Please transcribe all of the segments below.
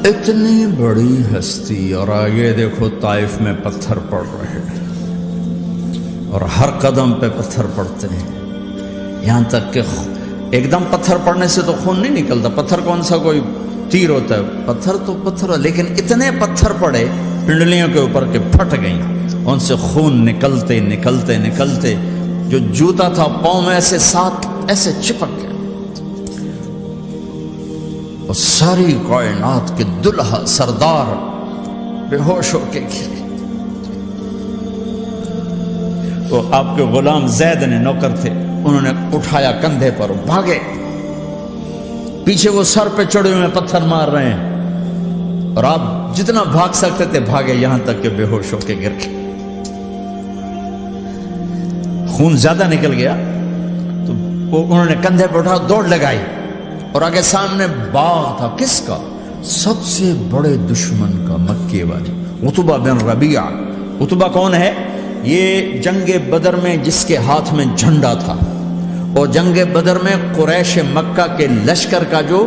اتنی بڑی ہستی، اور آگے دیکھو طائف میں پتھر پڑ رہے ہیں اور ہر قدم پہ پتھر پڑتے ہیں، یہاں تک کہ ایک دم پتھر پڑنے سے تو خون نہیں نکلتا، پتھر کون سا کوئی تیر ہوتا ہے، پتھر تو پتھر، لیکن اتنے پتھر پڑے پنڈلیوں کے اوپر کہ پھٹ گئیں، ان سے خون نکلتے نکلتے نکلتے جو جوتا تھا پاؤں میں ایسے ساتھ ایسے چپک گیا، اور ساری کائنات کے دلہا سردار بے ہوش ہو کے گرے۔ تو آپ کے غلام زید نے نوکر تھے، انہوں نے اٹھایا کندھے پر، بھاگے، پیچھے وہ سر پہ چڑھے ہوئے پتھر مار رہے ہیں، اور آپ جتنا بھاگ سکتے تھے بھاگے، یہاں تک کہ بے ہوش ہو کے گر گئے۔ خون زیادہ نکل گیا تو انہوں نے کندھے پہ اٹھا، دوڑ لگائی، اور آگے سامنے باغ تھا، کس کا؟ سب سے بڑے دشمن کا، مکے والے عتبہ بن ربیعہ۔ عتبہ کون ہے؟ یہ جنگ بدر میں جس کے ہاتھ میں جھنڈا تھا، اور جنگ بدر میں قریش مکہ کے لشکر کا جو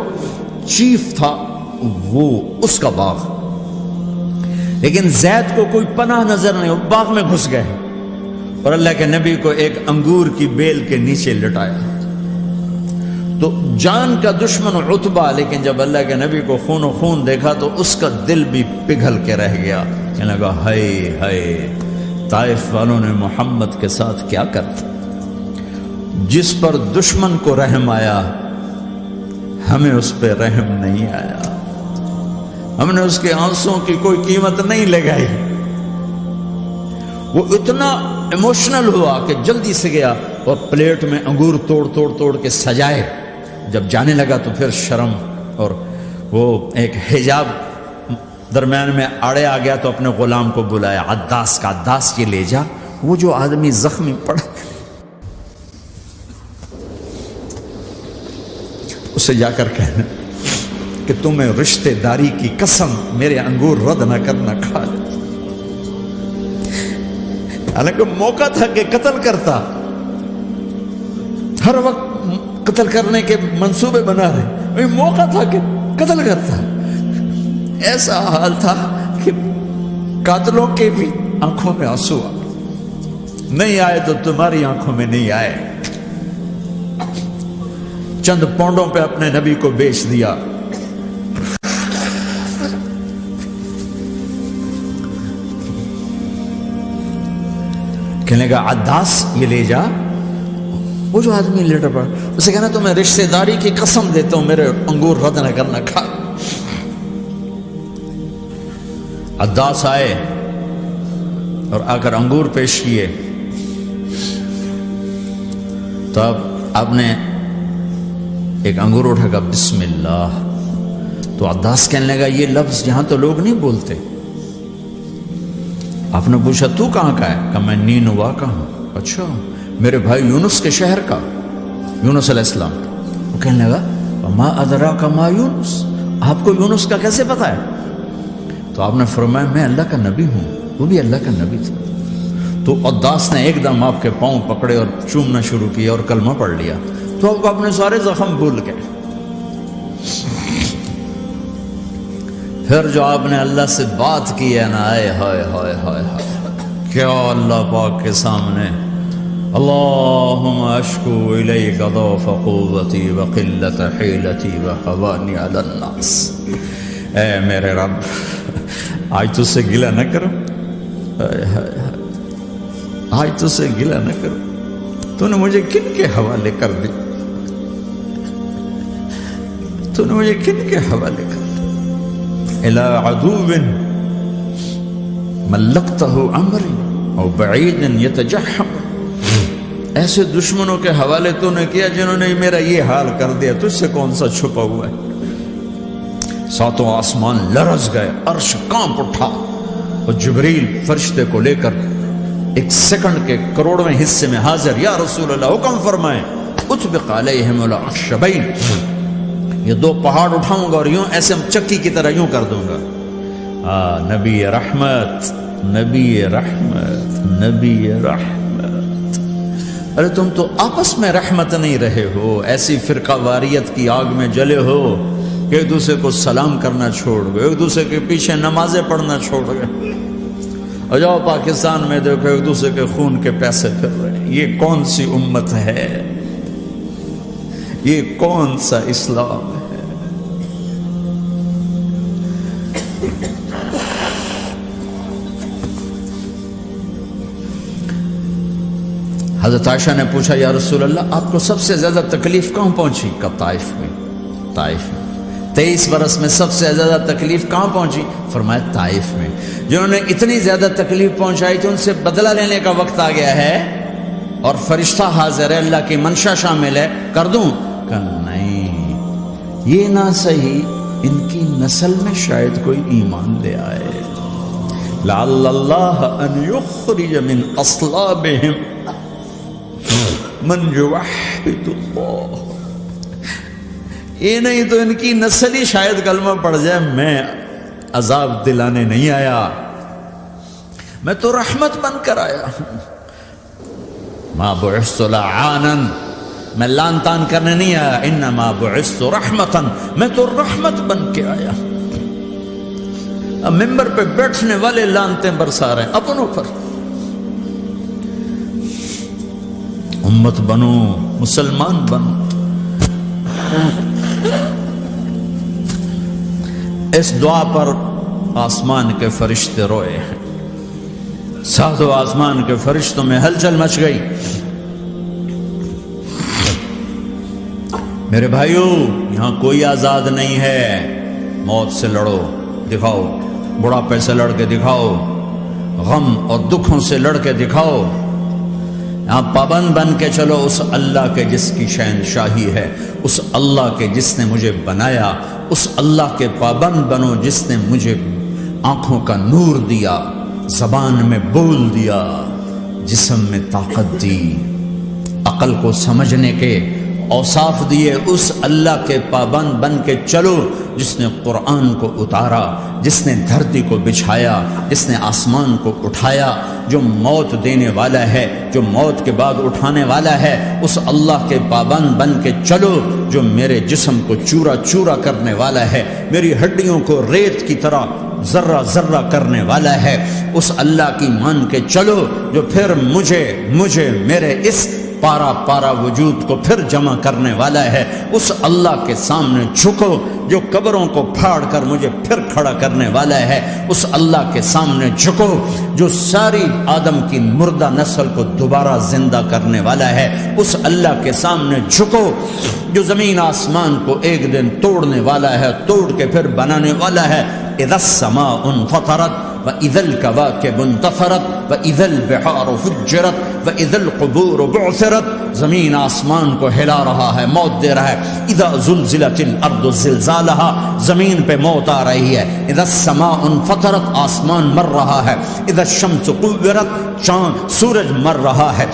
چیف تھا، وہ اس کا باغ۔ لیکن زید کو کوئی پناہ نظر نہیں، وہ باغ میں گھس گئے، اور اللہ کے نبی کو ایک انگور کی بیل کے نیچے لٹایا۔ تو جان کا دشمن عتبہ، لیکن جب اللہ کے نبی کو خون و خون دیکھا تو اس کا دل بھی پگھل کے رہ گیا، کہنے لگا ہائے ہائے، طائف والوں نے محمد کے ساتھ کیا کرتا۔ جس پر دشمن کو رحم آیا، ہمیں اس پہ رحم نہیں آیا، ہم نے اس کے آنسوں کی کوئی قیمت نہیں لگائی۔ وہ اتنا ایموشنل ہوا کہ جلدی سے گیا اور پلیٹ میں انگور توڑ توڑ توڑ کے سجائے۔ جب جانے لگا تو پھر شرم اور وہ ایک حجاب درمیان میں آڑے آ گیا، تو اپنے غلام کو بلایا، عداس کا، عداس یہ لے جا وہ جو آدمی زخمی پڑا، اسے جا کر کہنا کہ تمہیں رشتے داری کی قسم میرے انگور رد نہ کرنا، کھا لے۔ حالانکہ موقع تھا کہ قتل کرتا، ہر وقت قتل کرنے کے منصوبے بنا رہے، موقع تھا کہ قتل کرتا۔ ایسا حال تھا کہ قاتلوں کے بھی آنکھوں میں آنسو آ نہیں آئے تو تمہاری آنکھوں میں نہیں آئے۔ چند پونڈوں پہ اپنے نبی کو بیچ دیا۔ کہنے لگا عداس یہ لے جا، وہ جو آدمی لیٹر پڑا، اسے کہنا تو میں رشتہ داری کی قسم دیتا ہوں میرے انگور رد نہ کرنا، کھا۔ عداس آئے اور آ کر انگور پیش کیے، تو اب آپ نے ایک انگور اٹھا کر بسم اللہ، تو عداس کہنے لگا یہ لفظ یہاں تو لوگ نہیں بولتے۔ آپ نے پوچھا تو کہاں کا ہے؟ کہا میں نینوا کا ہوں۔ اچھا، میرے بھائی یونس کے شہر کا، یونس علیہ السلام۔ وہ کہنے لگا ما ادراک ما یونس، آپ کو یونس کا کیسے پتا ہے؟ تو آپ نے فرمایا میں اللہ کا نبی ہوں، وہ بھی اللہ کا نبی تھا۔ تو عداس نے ایک دم آپ کے پاؤں پکڑے اور چومنا شروع کیا اور کلمہ پڑھ لیا، تو آپ کو اپنے سارے زخم بھول گئے۔ پھر جو آپ نے اللہ سے بات کی ہے نا، آئے ہائے ہائے ہائے ہائے، کیا اللہ پاک کے سامنے اللہم اشکو الیک ضعف قوتی وقلت حیلتی وحوانی علی الناس، اے میرے رب آج تجھ سے گلہ نہ کرو، آج تجھ سے گلہ نہ کرو، تو نے مجھے کن کے حوالے کر دی، تو نے مجھے کن کے حوالے کر دی، الی عدو ملکتہ عمری او بعید یتجحم، ایسے دشمنوں کے حوالے تو نے کیا جنہوں نے میرا یہ حال کر دیا، تجھ سے کون سا چھپا ہوا ہے۔ ساتوں آسمان لرز گئے، عرش کانپ اٹھا، اور جبریل فرشتے کو لے کر ایک سیکنڈ کے کروڑویں حصے میں حاضر، یا رسول اللہ حکم فرمائیں اطبق علیہم الاخشبین، یہ دو پہاڑ اٹھاؤں گا اور یوں ایسے چکی کی طرح یوں کر دوں گا۔ نبی رحمت، نبی رحمت، نبی رحمت۔ ارے تم تو آپس میں رحمت نہیں رہے ہو، ایسی فرقہ واریت کی آگ میں جلے ہو کہ ایک دوسرے کو سلام کرنا چھوڑ گئے، ایک دوسرے کے پیچھے نمازیں پڑھنا چھوڑ گئے۔ اور جاؤ پاکستان میں دیکھو ایک دوسرے کے خون کے پیسے پھر رہے ہیں۔ یہ کون سی امت ہے؟ یہ کون سا اسلام ہے؟ حضرت عائشہ نے پوچھا یا رسول اللہ آپ کو سب سے زیادہ تکلیف کہاں پہنچی؟ کہا طائف میں۔ طائف میں 23 برس میں سب سے زیادہ تکلیف کہاں پہنچی؟ فرمایا طائف میں۔ جنہوں نے اتنی زیادہ تکلیف پہنچائی تو ان سے بدلہ لینے کا وقت آ گیا ہے اور فرشتہ حاضر ہے، اللہ کی منشا شامل ہے، کر دوں؟ کہ نہیں، یہ نہ صحیح، ان کی نسل میں شاید کوئی ایمان لے آئے، لعل اللہ ان یخرج من اصلابہم من یوحد اللہ۔ یہ نہیں تو ان کی نسل ہی شاید کلمہ پڑھ جائے۔ میں عذاب دلانے نہیں آیا، میں تو رحمت بن کر آیا ہوں۔ ما بعثت لعانا، میں لان تان کرنے نہیں آیا، انما بعثت رحمتا، میں تو رحمت بن کے آیا۔ اب ممبر پہ بیٹھنے والے لانتیں برسا رہے ہیں اپنوں پر۔ امت بنو، مسلمان بنو۔ اس دعا پر آسمان کے فرشتے روئے ہیں، ساتوں آسمان کے فرشتوں میں ہلچل مچ گئی۔ میرے بھائیو، یہاں کوئی آزاد نہیں ہے۔ موت سے لڑو، دکھاؤ، بڑھاپے سے لڑ کے دکھاؤ، غم اور دکھوں سے لڑ کے دکھاؤ۔ یہاں پابند بن کے چلو اس اللہ کے جس کی شہنشاہی ہے، اس اللہ کے جس نے مجھے بنایا، اس اللہ کے پابند بنو جس نے مجھے آنکھوں کا نور دیا، زبان میں بول دیا، جسم میں طاقت دی، عقل کو سمجھنے کے اوصاف دیے۔ اس اللہ کے پابند بن کے چلو جس نے قرآن کو اتارا، جس نے دھرتی کو بچھایا، جس نے آسمان کو اٹھایا، جو موت دینے والا ہے، جو موت کے بعد اٹھانے والا ہے۔ اس اللہ کے پابند بن کے چلو جو میرے جسم کو چورا چورا کرنے والا ہے، میری ہڈیوں کو ریت کی طرح ذرہ ذرہ کرنے والا ہے۔ اس اللہ کی مان کے چلو جو پھر مجھے میرے اس پارا پارا وجود کو پھر جمع کرنے والا ہے۔ اس اللہ کے سامنے جھکو جو قبروں کو پھاڑ کر مجھے پھر کھڑا کرنے والا ہے۔ اس اللہ کے سامنے جھکو جو ساری آدم کی مردہ نسل کو دوبارہ زندہ کرنے والا ہے۔ اس اللہ کے سامنے جھکو جو زمین آسمان کو ایک دن توڑنے والا ہے، توڑ کے پھر بنانے والا ہے۔ اذا السماء انفطرت وَإِذَا الْكَوَاكِبُ انتَثَرَتْ وَإِذَا الْبِحَارُ فُجِّرَتْ وَإِذَا الْقُبُورُ بُعْثِرَتْ۔ زمین آسمان کو ہلا رہا ہے، موت دے رہا ہے۔ اذا زلزلت الارض زلزالها، زمین پہ موت آ رہی ہے۔ اذا السماء انفطرت، آسمان مر رہا ہے۔ اذا الشمس كُوِّرَتْ، چاند سورج مر رہا ہے۔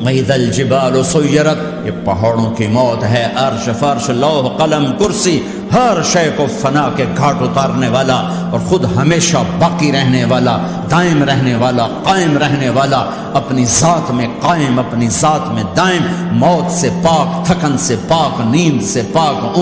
وَإِذَا الْجِبَالُ سُيِّرَتْ، یہ پہاڑوں کی موت ہے۔ عرش فرش لوح قلم کرسی، ہر شے کو فنا کے گھاٹ اتارنے والا اور خود ہمیشہ باقی رہنے والا، دائم رہنے والا، قائم رہنے والا، اپنی ذات میں قائم، اپنی ذات میں دائم، موت سے پاک، تھکن سے پاک، نیند سے پاک۔